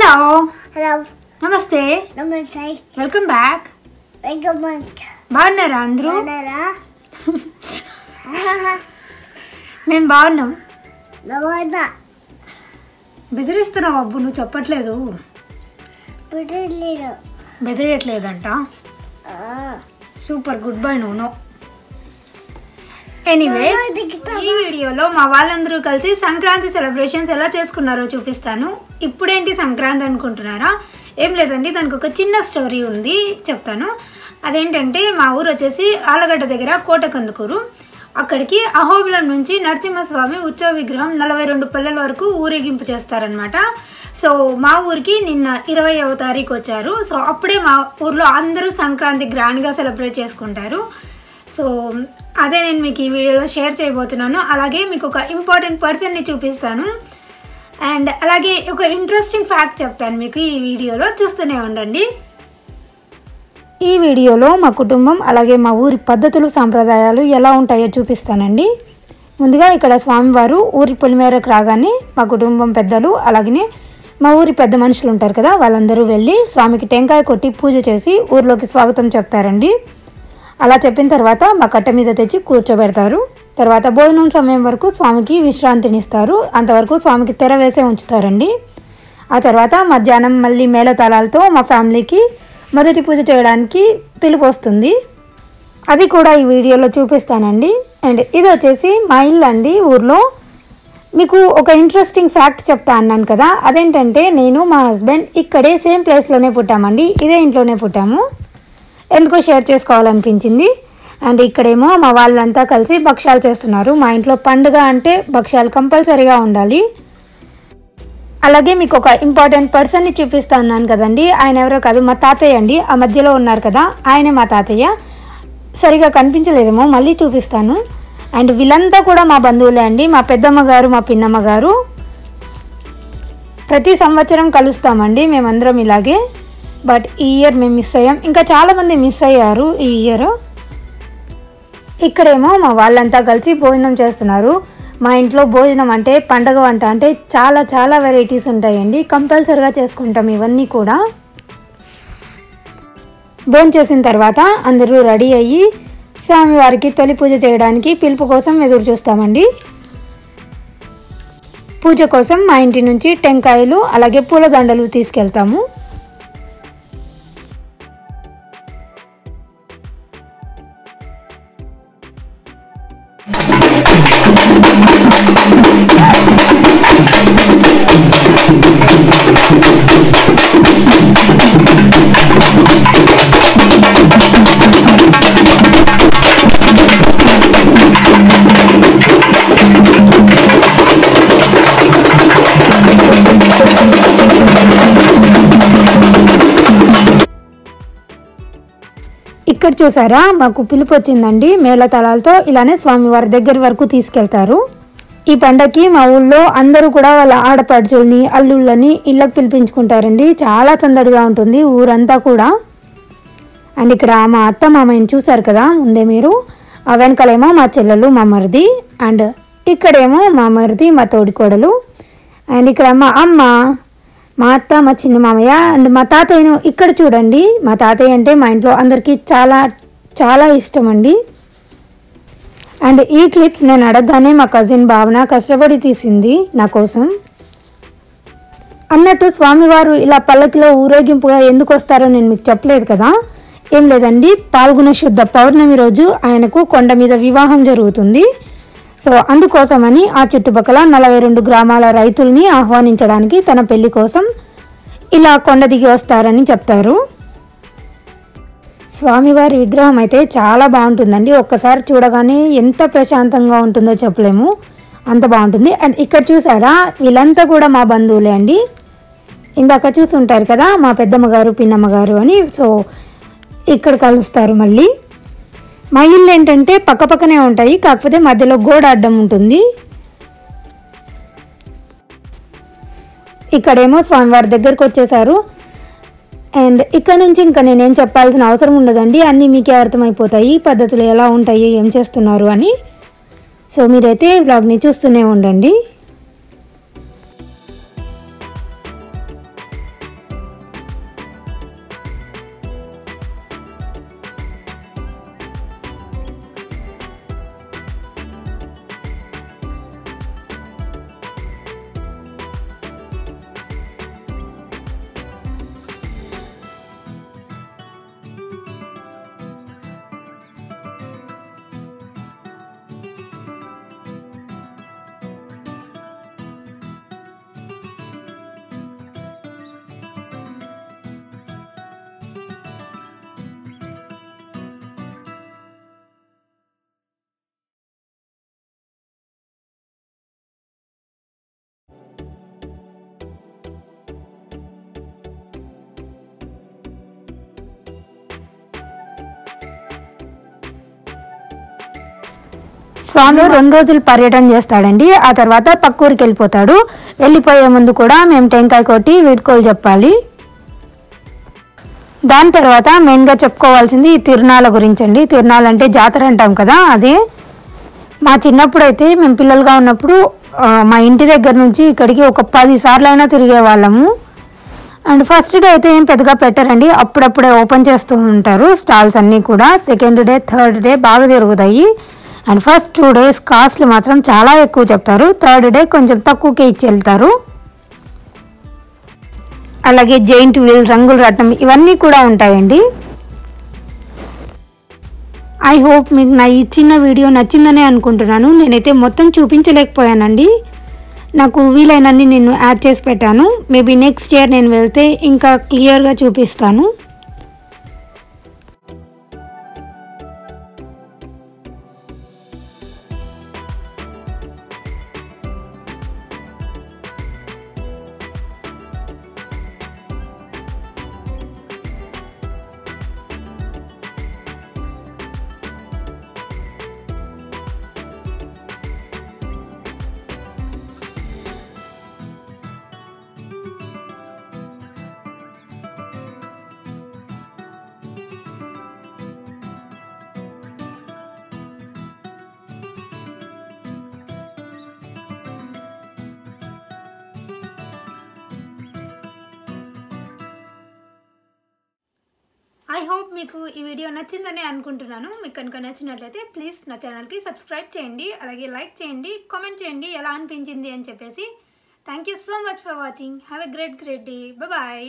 Hello hello నమస్తే నమస్తే welcome back బాగున్నారా అందరూ మేము బాగున్నాం బెదిరిస్తున్నావు అబ్బు నువ్వు చెప్పట్లేదు బెదిరియట్లేదంట సూపర్ గుడ్ బై నువ్వు ఎనీవేస్ ఈ వీడియోలో మా వాళ్ళందరూ కలిసి సంక్రాంతి సెలబ్రేషన్స్ ఎలా చేసుకున్నారో చూపిస్తాను. ఇప్పుడేంటి సంక్రాంతి అనుకుంటున్నారా? ఏం లేదండి, దానికి ఒక చిన్న స్టోరీ ఉంది, చెప్తాను. అదేంటంటే మా ఊరు వచ్చేసి ఆలగడ్డ దగ్గర కోటకందుకూరు. అక్కడికి అహోబిలం నుంచి నరసింహస్వామి ఉత్సవ విగ్రహం 42 పల్లెల వరకు ఊరేగింపు చేస్తారనమాట. సో మా ఊరికి నిన్న 20వ తారీఖు వచ్చారు. సో అప్పుడే మా ఊర్లో అందరూ సంక్రాంతి గ్రాండ్గా సెలబ్రేట్ చేసుకుంటారు. సో అదే నేను మీకు ఈ వీడియోలో షేర్ చేయబోతున్నాను. అలాగే మీకు ఒక ఇంపార్టెంట్ పర్సన్ని చూపిస్తాను అండ్ అలాగే ఒక ఇంట్రెస్టింగ్ ఫ్యాక్ట్ చెప్తాను మీకు ఈ వీడియోలో, చూస్తూనే ఉండండి. ఈ వీడియోలో మా కుటుంబం అలాగే మా ఊరి పద్ధతులు సాంప్రదాయాలు ఎలా ఉంటాయో చూపిస్తానండి. ముందుగా ఇక్కడ స్వామివారు ఊరి పొలిమేరకు రాగానే మా కుటుంబం పెద్దలు అలాగే మా ఊరి పెద్ద మనుషులు ఉంటారు కదా, వాళ్ళందరూ వెళ్ళి స్వామికి టెంకాయ కొట్టి పూజ చేసి ఊర్లోకి స్వాగతం చెప్తారండి. అలా చెప్పిన తర్వాత మా కట్ట మీద తెచ్చి కూర్చోబెడతారు. తర్వాత భోజనం సమయం వరకు స్వామికి విశ్రాంతినిస్తారు. అంతవరకు స్వామికి తెర వేసే ఉంచుతారండి. ఆ తర్వాత మధ్యాహ్నం మళ్ళీ మేళతాళాలతో మా ఫ్యామిలీకి మొదటి పూజ చేయడానికి పిలుపు వస్తుంది. అది కూడా ఈ వీడియోలో చూపిస్తానండి. అండ్ ఇది వచ్చేసి మా ఇల్లు అండి ఊర్లో. మీకు ఒక ఇంట్రెస్టింగ్ ఫ్యాక్ట్ చెప్తా అన్నాను కదా, అదేంటంటే నేను మా హస్బెండ్ ఇక్కడే సేమ్ ప్లేస్లోనే పుట్టామండి, ఇదే ఇంట్లోనే పుట్టాము. ఎందుకో షేర్ చేసుకోవాలనిపించింది. అండ్ ఇక్కడేమో మా వాళ్ళంతా కలిసి భక్షాలు చేస్తున్నారు. మా ఇంట్లో పండుగ అంటే భక్షాలు కంపల్సరీగా ఉండాలి. అలాగే మీకు ఒక ఇంపార్టెంట్ పర్సన్ని చూపిస్తా అన్నాను కదండి, ఆయన ఎవరో కాదు మా తాతయ్య అండి. ఆ మధ్యలో ఉన్నారు కదా, ఆయనే మా తాతయ్య. సరిగా కనిపించలేదేమో, మళ్ళీ చూపిస్తాను. అండ్ వీళ్ళంతా కూడా మా బంధువులే అండి, మా పెద్దమ్మ గారు మా పిన్నమ్మ గారు. ప్రతి సంవత్సరం కలుస్తామండి మేమందరం ఇలాగే. బట్ ఈ ఇయర్ మేము మిస్ అయ్యాం, ఇంకా చాలామంది మిస్ అయ్యారు ఈ ఇయర్. ఇక్కడేమో మా వాళ్ళంతా కలిసి భోజనం చేస్తున్నారు. మా ఇంట్లో భోజనం అంటే పండగ వంట అంటే చాలా చాలా వెరైటీస్ ఉంటాయండి, కంపల్సరిగా చేసుకుంటాం ఇవన్నీ కూడా. భోజనం చేసిన తర్వాత అందరూ రెడీ అయ్యి స్వామివారికి తొలి పూజ చేయడానికి పిలుపు కోసం ఎదురు చూస్తామండి. పూజ కోసం మా ఇంటి నుంచి టెంకాయలు అలాగే పూలదండలు తీసుకెళ్తాము. ఇక్కడ చూసారా మాకు పిలుపు వచ్చిందండి, మేళతాళాలతో ఇలానే స్వామివారి దగ్గర వరకు తీసుకెళ్తారు. ఈ పండగకి మా ఊళ్ళో అందరూ కూడా వాళ్ళ ఆడపడుచుల్ని అల్లుళ్ళని ఇళ్ళకి పిలిపించుకుంటారండి. చాలా సందడిగా ఉంటుంది ఊరంతా కూడా. అండ్ ఇక్కడ మా అత్త మామయ్యని చూసారు కదా ముందే మీరు, ఆ వెనకాలేమో మా చెల్లెలు మా మరిది, అండ్ ఇక్కడేమో మా మరిది మా తోడికోడలు, అండ్ ఇక్కడ మా అమ్మ మా అత్త మా చిన్న మామయ్య అండ్ మా తాతయ్యను ఇక్కడ చూడండి. మా తాతయ్య అంటే మా ఇంట్లో అందరికీ చాలా చాలా ఇష్టం అండి. అండ్ ఈ క్లిప్స్ నేను అడగగానే మా కజిన్ భావన కష్టపడి తీసింది నా కోసం. అన్నట్టు స్వామివారు ఇలా పల్లకిలో ఊరేగింపుగా ఎందుకు వస్తారో నేను మీకు చెప్పలేదు కదా. ఏం లేదండి, పాల్గొన శుద్ధ పౌర్ణమి రోజు ఆయనకు కొండ మీద వివాహం జరుగుతుంది. సో అందుకోసమని ఆ చుట్టుపక్కల 42 గ్రామాల రైతుల్ని ఆహ్వానించడానికి తన పెళ్లి కోసం ఇలా కొండ దిగి వస్తారని చెప్తారు. స్వామివారి విగ్రహం అయితే చాలా బాగుంటుందండి, ఒక్కసారి చూడగానే ఎంత ప్రశాంతంగా ఉంటుందో చెప్పలేము, అంత బాగుంటుంది. అండ్ ఇక్కడ చూసారా వీళ్ళంతా కూడా మా బంధువులే అండి. ఇందాక చూస్తుంటారు కదా మా పెద్దమ్మ గారు పిన్నమ్మ గారు అని. సో ఇక్కడ కలుస్తారు మళ్ళీ. మా ఇల్లు ఏంటంటే పక్కపక్కనే ఉంటాయి, కాకపోతే మధ్యలో గోడ అడ్డం ఉంటుంది. ఇక్కడేమో స్వామివారి దగ్గరకు వచ్చేసారు. అండ్ ఇక్కడ నుంచి ఇంకా నేనేం చెప్పాల్సిన అవసరం ఉండదండి, అన్నీ మీకే అర్థమైపోతాయి పద్ధతులు ఎలా ఉంటాయి ఏం చేస్తున్నారు అని. సో మీరైతే వ్లాగ్ని చూస్తూనే ఉండండి. స్వామి 2 రోజులు పర్యటన చేస్తాడండి. ఆ తర్వాత పక్క ఊరికి వెళ్ళిపోతాడు. వెళ్ళిపోయే ముందు కూడా మేము టెంకాయ కొట్టి వీడ్కోలు చెప్పాలి. దాని తర్వాత మెయిన్గా చెప్పుకోవాల్సింది ఈ తిరునాళ్ళ గురించి అండి. తిరునాళ్ళు అంటే జాతర అంటాం కదా, అదే. మా చిన్నప్పుడు అయితే మేము పిల్లలుగా ఉన్నప్పుడు మా ఇంటి దగ్గర నుంచి ఇక్కడికి ఒక 10 సార్లు అయినా తిరిగే వాళ్ళము. అండ్ ఫస్ట్ డే అయితే ఏం పెద్దగా పెట్టారండి, అప్పుడప్పుడే ఓపెన్ చేస్తూ ఉంటారు స్టాల్స్ అన్నీ కూడా. సెకండ్ డే, థర్డ్ డే బాగా జరుగుతాయి. అండ్ ఫస్ట్ 2 days కాస్ట్లు మాత్రం చాలా ఎక్కువ చెప్తారు. థర్డ్ డే కొంచెం తక్కువకే ఇచ్చి వెళ్తారు. అలాగే జైంట్ వీల్, రంగుల రత్నం ఇవన్నీ కూడా ఉంటాయండి. ఐ హోప్ మీకు నా ఈ చిన్న వీడియో నచ్చిందనే అనుకుంటున్నాను. నేనైతే మొత్తం చూపించలేకపోయానండి, నాకు వీలైనన్ని నేను యాడ్ చేసి పెట్టాను. మేబీ నెక్స్ట్ ఇయర్ నేను వెళ్తే ఇంకా క్లియర్గా చూపిస్తాను. ఐ హోప్ మీకు ఈ వీడియో నచ్చిందని అనుకుంటున్నాను. మీకు కనుక నచ్చినట్లయితే ప్లీజ్ నా ఛానల్కి సబ్స్క్రైబ్ చేయండి, అలాగే లైక్ చేయండి, కామెంట్ చేయండి ఎలా అనిపించింది అని చెప్పేసి. Thank you so much for watching. Have a great day. Bye.